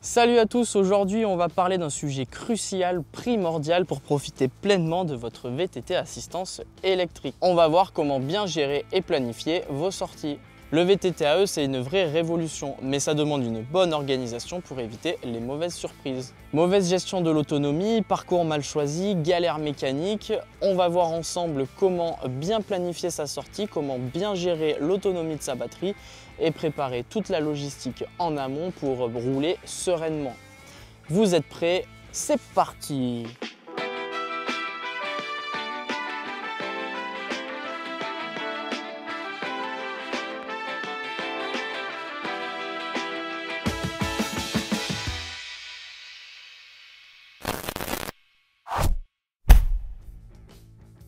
Salut à tous, aujourd'hui on va parler d'un sujet crucial, primordial pour profiter pleinement de votre VTT assistance électrique. On va voir comment bien gérer et planifier vos sorties. Le VTT-AE c'est une vraie révolution, mais ça demande une bonne organisation pour éviter les mauvaises surprises. Mauvaise gestion de l'autonomie, parcours mal choisi, galère mécanique. On va voir ensemble comment bien planifier sa sortie, comment bien gérer l'autonomie de sa batterie et préparer toute la logistique en amont pour rouler sereinement. Vous êtes prêts? C'est parti!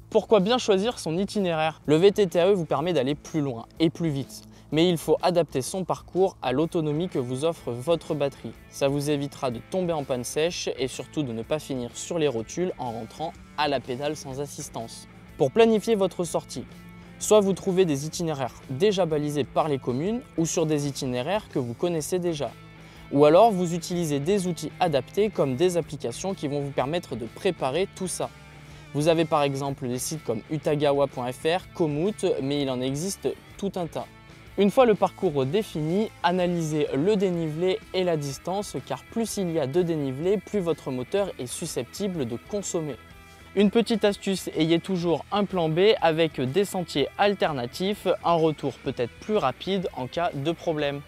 Pourquoi bien choisir son itinéraire? Le VTT-AE vous permet d'aller plus loin et plus vite. Mais il faut adapter son parcours à l'autonomie que vous offre votre batterie. Ça vous évitera de tomber en panne sèche et surtout de ne pas finir sur les rotules en rentrant à la pédale sans assistance. Pour planifier votre sortie, soit vous trouvez des itinéraires déjà balisés par les communes ou sur des itinéraires que vous connaissez déjà. Ou alors vous utilisez des outils adaptés comme des applications qui vont vous permettre de préparer tout ça. Vous avez par exemple des sites comme utagawa.fr, Komoot, mais il en existe tout un tas. Une fois le parcours défini, analysez le dénivelé et la distance car plus il y a de dénivelé, plus votre moteur est susceptible de consommer. Une petite astuce, ayez toujours un plan B avec des sentiers alternatifs, un retour peut-être plus rapide en cas de problème.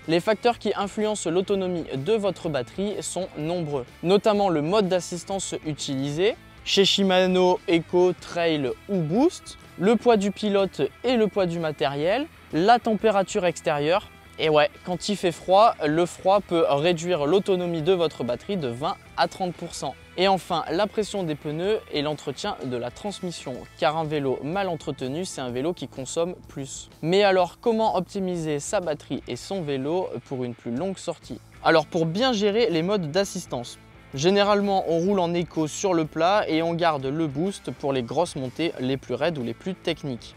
Les facteurs qui influencent l'autonomie de votre batterie sont nombreux, notamment le mode d'assistance utilisé, chez Shimano, Eco, Trail ou Boost, le poids du pilote et le poids du matériel, la température extérieure. Et ouais, quand il fait froid, le froid peut réduire l'autonomie de votre batterie de 20 à 30%. Et enfin, la pression des pneus et l'entretien de la transmission, car un vélo mal entretenu, c'est un vélo qui consomme plus. Mais alors, comment optimiser sa batterie et son vélo pour une plus longue sortie? Alors, pour bien gérer les modes d'assistance, généralement, on roule en éco sur le plat et on garde le boost pour les grosses montées les plus raides ou les plus techniques.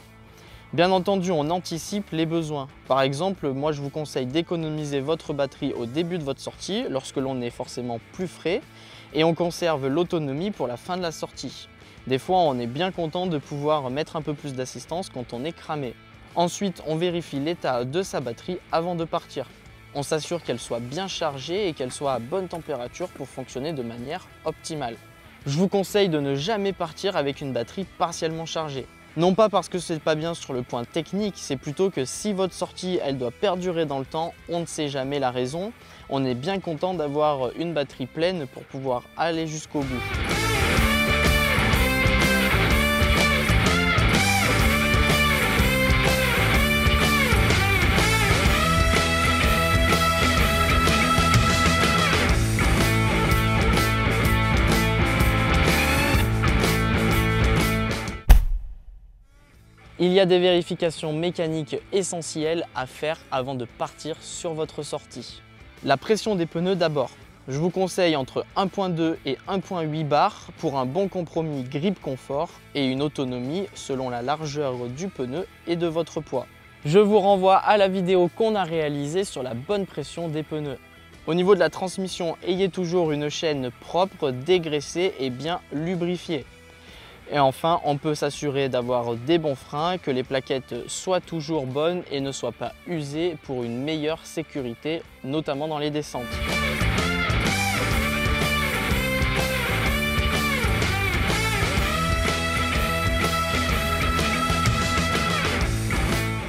Bien entendu, on anticipe les besoins. Par exemple, moi je vous conseille d'économiser votre batterie au début de votre sortie, lorsque l'on est forcément plus frais, et on conserve l'autonomie pour la fin de la sortie. Des fois, on est bien content de pouvoir mettre un peu plus d'assistance quand on est cramé. Ensuite, on vérifie l'état de sa batterie avant de partir. On s'assure qu'elle soit bien chargée et qu'elle soit à bonne température pour fonctionner de manière optimale. Je vous conseille de ne jamais partir avec une batterie partiellement chargée. Non pas parce que c'est pas bien sur le point technique, c'est plutôt que si votre sortie elle doit perdurer dans le temps, on ne sait jamais la raison. On est bien content d'avoir une batterie pleine pour pouvoir aller jusqu'au bout. Il y a des vérifications mécaniques essentielles à faire avant de partir sur votre sortie. La pression des pneus d'abord. Je vous conseille entre 1.2 et 1.8 bar pour un bon compromis grip confort et une autonomie selon la largeur du pneu et de votre poids. Je vous renvoie à la vidéo qu'on a réalisée sur la bonne pression des pneus. Au niveau de la transmission, ayez toujours une chaîne propre, dégraissée et bien lubrifiée. Et enfin, on peut s'assurer d'avoir des bons freins, que les plaquettes soient toujours bonnes et ne soient pas usées pour une meilleure sécurité, notamment dans les descentes.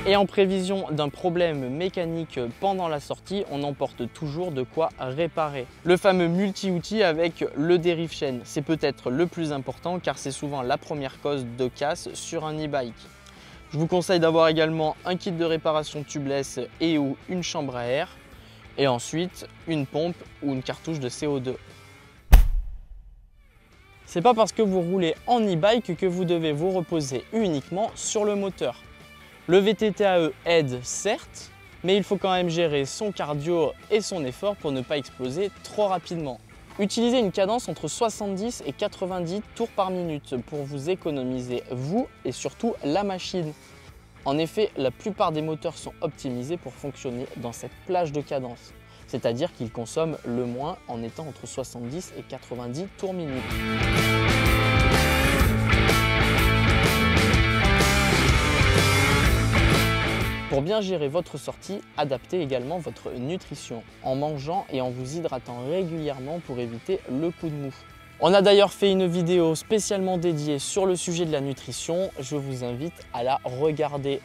Et en prévision d'un problème mécanique pendant la sortie, on emporte toujours de quoi réparer. Le fameux multi-outil avec le dérive chaîne, c'est peut-être le plus important car c'est souvent la première cause de casse sur un e-bike. Je vous conseille d'avoir également un kit de réparation tubeless et ou une chambre à air. Et ensuite, une pompe ou une cartouche de CO2. C'est pas parce que vous roulez en e-bike que vous devez vous reposer uniquement sur le moteur. Le VTT-AE aide certes, mais il faut quand même gérer son cardio et son effort pour ne pas exploser trop rapidement. Utilisez une cadence entre 70 et 90 tours par minute pour vous économiser vous et surtout la machine. En effet, la plupart des moteurs sont optimisés pour fonctionner dans cette plage de cadence. c'est-à-dire qu'il consomme le moins en étant entre 70 et 90 tours minute. Pour bien gérer votre sortie, adaptez également votre nutrition en mangeant et en vous hydratant régulièrement pour éviter le coup de mou. On a d'ailleurs fait une vidéo spécialement dédiée sur le sujet de la nutrition, je vous invite à la regarder.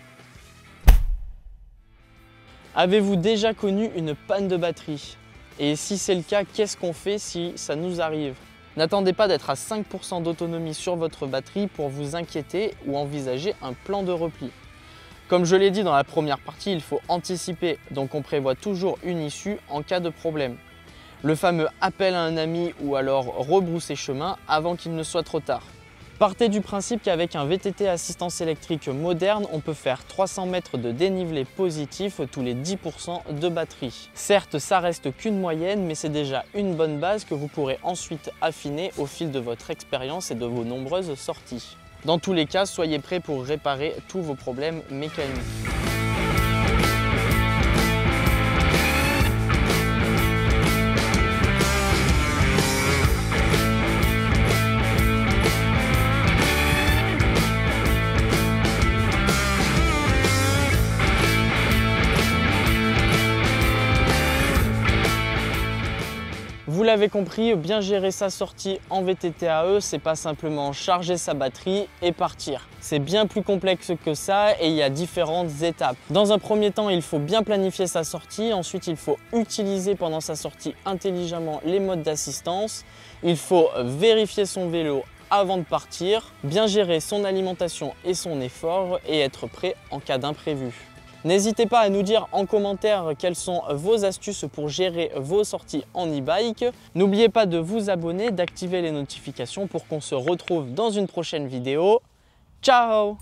Avez-vous déjà connu une panne de batterie? Et si c'est le cas, qu'est-ce qu'on fait si ça nous arrive? N'attendez pas d'être à 5% d'autonomie sur votre batterie pour vous inquiéter ou envisager un plan de repli. Comme je l'ai dit dans la première partie, il faut anticiper, donc on prévoit toujours une issue en cas de problème. Le fameux appel à un ami ou alors rebrousser chemin avant qu'il ne soit trop tard. Partez du principe qu'avec un VTT assistance électrique moderne, on peut faire 300 mètres de dénivelé positif tous les 10% de batterie. Certes, ça reste qu'une moyenne, mais c'est déjà une bonne base que vous pourrez ensuite affiner au fil de votre expérience et de vos nombreuses sorties. Dans tous les cas, soyez prêts pour réparer tous vos problèmes mécaniques. Vous l'avez compris, bien gérer sa sortie en VTT-AE, c'est pas simplement charger sa batterie et partir. C'est bien plus complexe que ça et il y a différentes étapes. Dans un premier temps, il faut bien planifier sa sortie. Ensuite, il faut utiliser pendant sa sortie intelligemment les modes d'assistance. Il faut vérifier son vélo avant de partir, bien gérer son alimentation et son effort et être prêt en cas d'imprévu. N'hésitez pas à nous dire en commentaire quelles sont vos astuces pour gérer vos sorties en e-bike. N'oubliez pas de vous abonner, d'activer les notifications pour qu'on se retrouve dans une prochaine vidéo. Ciao!